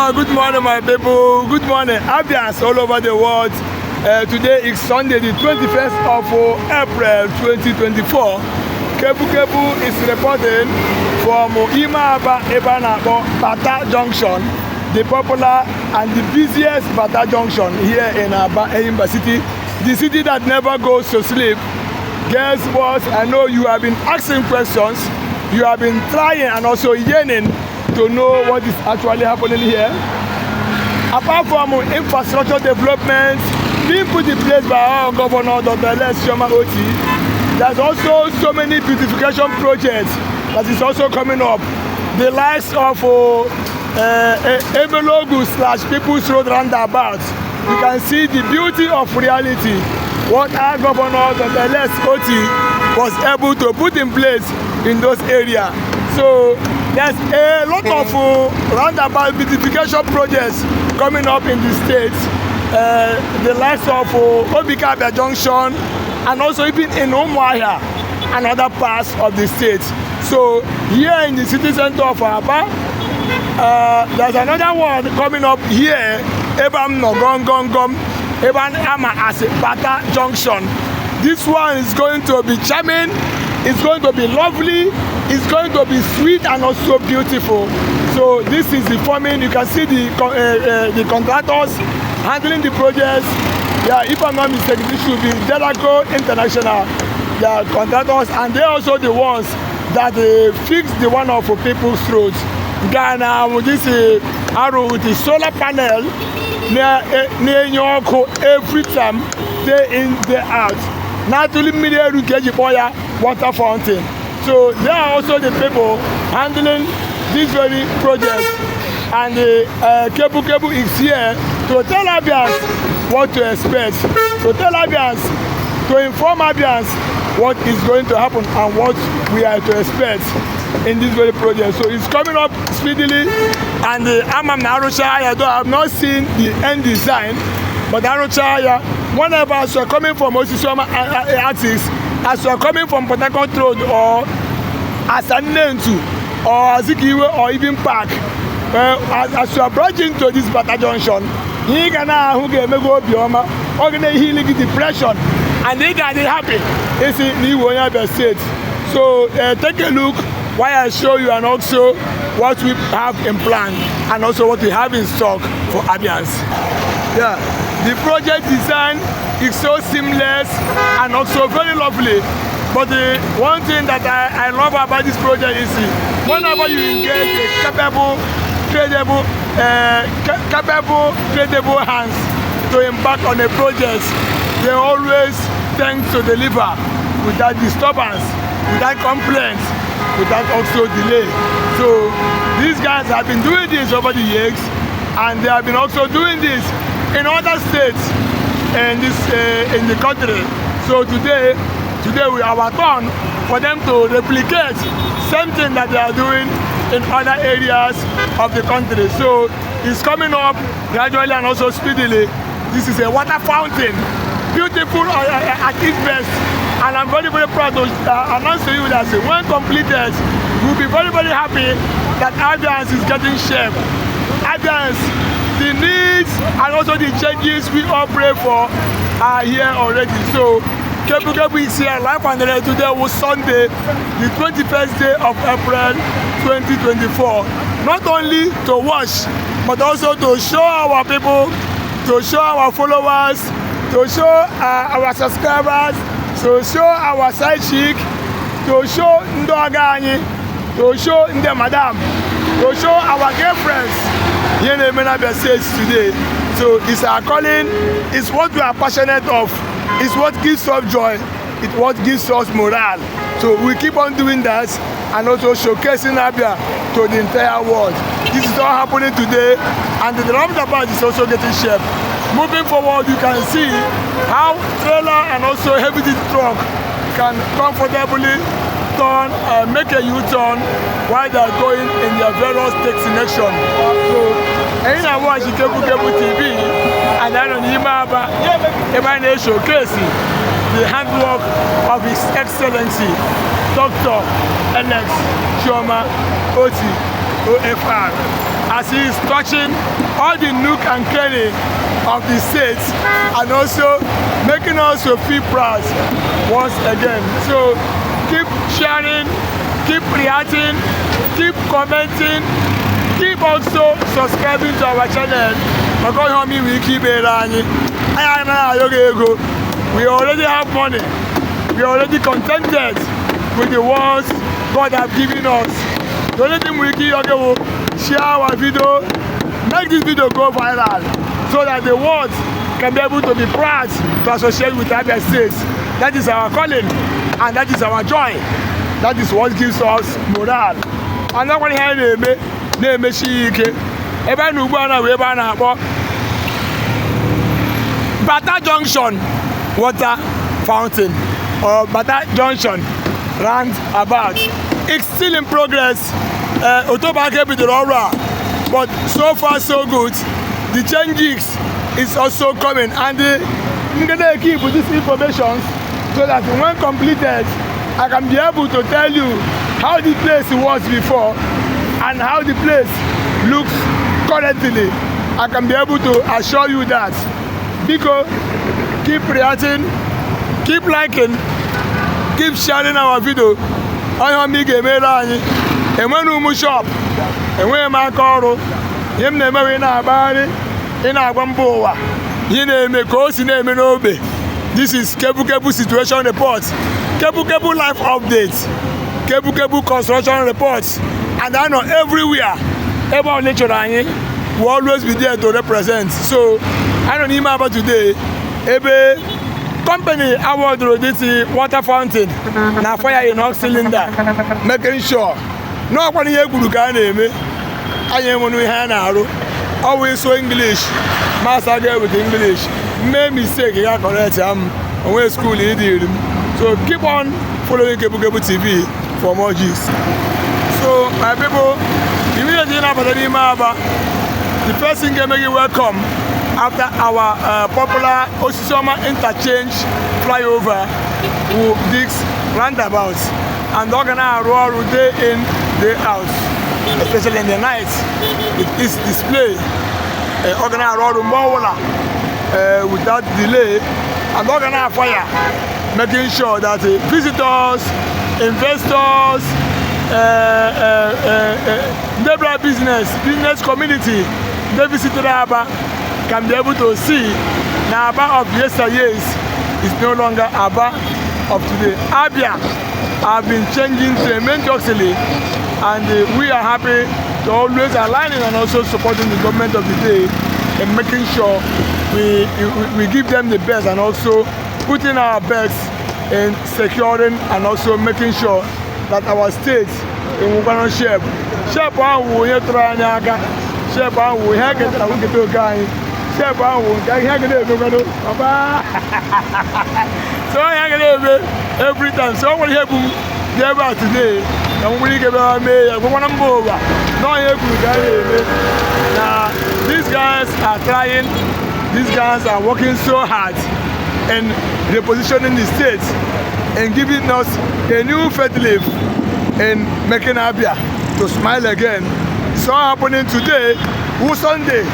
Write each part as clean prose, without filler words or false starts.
Hello, good morning, my people. Good morning, Abians all over the world. Today is Sunday, the 21st of April 2024. Kebu is reporting from Imaba Ebanabo Bata Junction, the popular and the busiest Bata Junction here in Eyimba City, the city that never goes to sleep. Guess what? I know you have been asking questions, you have been trying and also yearning to know what is actually happening here. Apart from infrastructure development being put in place by our governor, Dr. Oti, there's also so many beautification projects that is also coming up. The likes of Emelogu / People's Road roundabout. You can see the beauty of reality, what our governor, Dr. Oti, was able to put in place in those areas. So there's a lot of roundabout beautification projects coming up in the states. The likes of Obikabia Junction and also even in Umuahia and other parts of the state. So here in the city center of Aba, there's another one coming up here, Ebam Nogongongom, Eban Ama as Bata Junction. This one is going to be charming, it's going to be lovely, it's going to be sweet and also beautiful. So this is the forming. You can see the contractors handling the projects. Yeah, if I'm not mistaken, this should be Delaco International. Yeah, contractors, and they're also the ones that fix the one of People's Roads. Ghana with this arrow with the solar panel near Yorko every time, day in, day out. Not only media water fountain. So they are also the people handling this very project, and Kebu is here to tell Abians what to expect, to tell Abians, to inform Abians what is going to happen and what we are to expect in this very project. So it's coming up speedily, and Amam Narochaya, though I have not seen the end design, but Narochaya, whenever as you are coming from Osisoma axis, as you are coming from Port Harcourt Road or Asanentu or Azikiwe or even Park, as you are branching to this Bata Junction, you can now get healing depression, and they are happy. It's in the state. So take a look while I show you, and also what we have in plan and also what we have in stock for Abians. Yeah, the project design is so seamless and also very lovely. But the one thing that I love about this project is whenever you engage a capable, credible hands to embark on a project, they always tend to deliver without disturbance, without complaints, without also delay. So these guys have been doing this over the years, and they have been also doing this in other states in the country. So today we have our turn for them to replicate same thing that they are doing in other areas of the country. So it's coming up gradually and also speedily. This is a water fountain, beautiful at its best, and I'm very, very proud to announce to you that when completed, we'll be very, very happy that Abians is getting shape. Abians, the needs and also the changes we all pray for are here already. So Kebu is here live and direct. Today was Sunday, the 21st day of April 2024. Not only to watch, but also to show our people, to show our followers, to show our subscribers, to show our side chick, to show Ndogani, to show Nde Madam, to show our girlfriends here in Eyimba State today. So it's our calling, it's what we are passionate of. It's what gives us joy, it's what gives us morale. So we keep on doing that and also showcasing Abia to the entire world. This is all happening today, and the roundabout is also getting shape. Moving forward, you can see how trailer and also heavy-duty truck can comfortably turn, make a U-turn while they are going in their various destination. So, and I watch Kebu TV, and then on Imaba, Ebane showcasing the handwork of His Excellency, Dr. Alex Chioma Oti, OFR. as he is touching all the nook and cranny of the state and also making us to feel proud once again. So keep sharing, keep reacting, keep commenting, keep also subscribing to our channel. We already have money. We are already contented with the ones God have given us. The only thing we give, share our video, make this video go viral so that the world can be able to be proud to associate with Abia State. That is our calling and that is our joy. That is what gives us morale. And that's what I name Shike. Eba Nubana Webana Bata Junction water fountain or Bata Junction roundabout. It's still in progress. But so far so good. The changes is also coming, and I'm gonna keep with this information so that when completed, I can be able to tell you how the place was before and how the place looks currently. I can be able to assure you that. Because keep reacting, keep liking, keep sharing our video. I am big and when we shop and when my car him never in our body in our Bamboa. You name a course in Obe. This is Kebu situation reports, Kebu life updates, Kebu construction reports, and I know everywhere about nature will always be there to represent. So I don't even about today. Ebe company award this water fountain na fire in ox cylinder, making sure no one here could name. I am on we always so English, master girl with English. Make mistake, you are correct. Away school did. So keep on following Kebu TV for more gist. So my people, immediately after the first thing can make you welcome after our popular Osisoma interchange flyover with this roundabout and organize roll day in, day out, especially in the night with this display. Organize roll more without delay and organize fire, making sure that visitors, investors, neighborhood business community, they visit Aba can be able to see now Aba of yesteryears is no longer Aba of today. Abia have been changing tremendously, and we are happy to always aligning and also supporting the government of the day and making sure we give them the best and also putting our best in securing and also making sure that our state in Uganda shape and we try shape and we have get to guy shape and we have get to so I have every time. So what happen there today and we get me one over no now these guys are trying, these guys are working so hard and repositioning the state and giving us a new faith leaf and making Abia to smile again. So happening today, Sunday,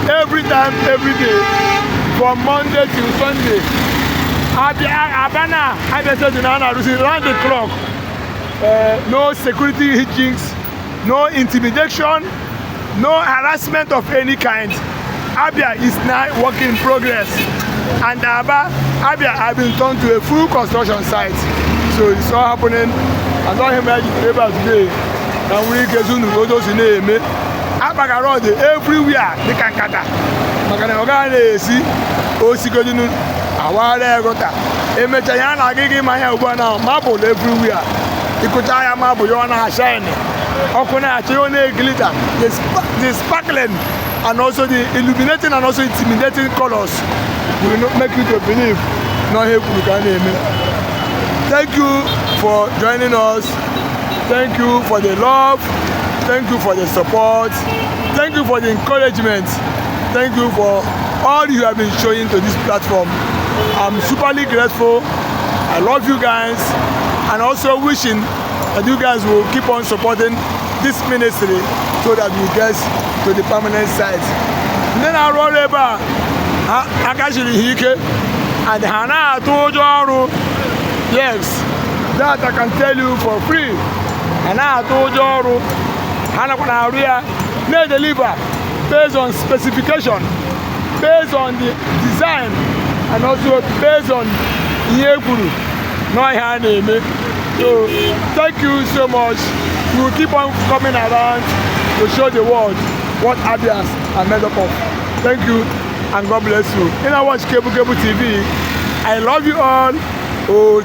every time, every day, from Monday till Sunday. Abia said round the clock. No security hitchings, no intimidation, no harassment of any kind. Abia is now work in progress, and Abia have been turned to a full construction site. So it's all happening. And all him today, and we get to go to the name. Abaga road everywhere. The kankata. Magana ogane si osigojinu awale gota. Emechayana gigi maya ubana marble everywhere. Ikutaya marble yona shine. Okuna achione glitter. The sparkling and also the illuminating and also intimidating colors will not make you to believe. No help you can name. Thank you for joining us. Thank you for the love. Thank you for the support. Thank you for the encouragement. Thank you for all you have been showing to this platform. I'm superly grateful. I love you guys, and also wishing that you guys will keep on supporting this ministry so that we get to the permanent site. Ndị na-arụ ọrụ ebe a akachiri ha ike and ha na-atụ ụjọ ọrụ. Yes, that I can tell you for free. Ha na-atụ ụjọ ọrụ, ha nakwa na-arụ ya na-deliver based on specification, based on the design, and also based on ihe kwuru n'ọhịa a na-eme. So thank you so much. We will keep on coming around to show the world what Abias are made up of. Thank you and God bless you. In our watch Cable TV, I love you all. Oh,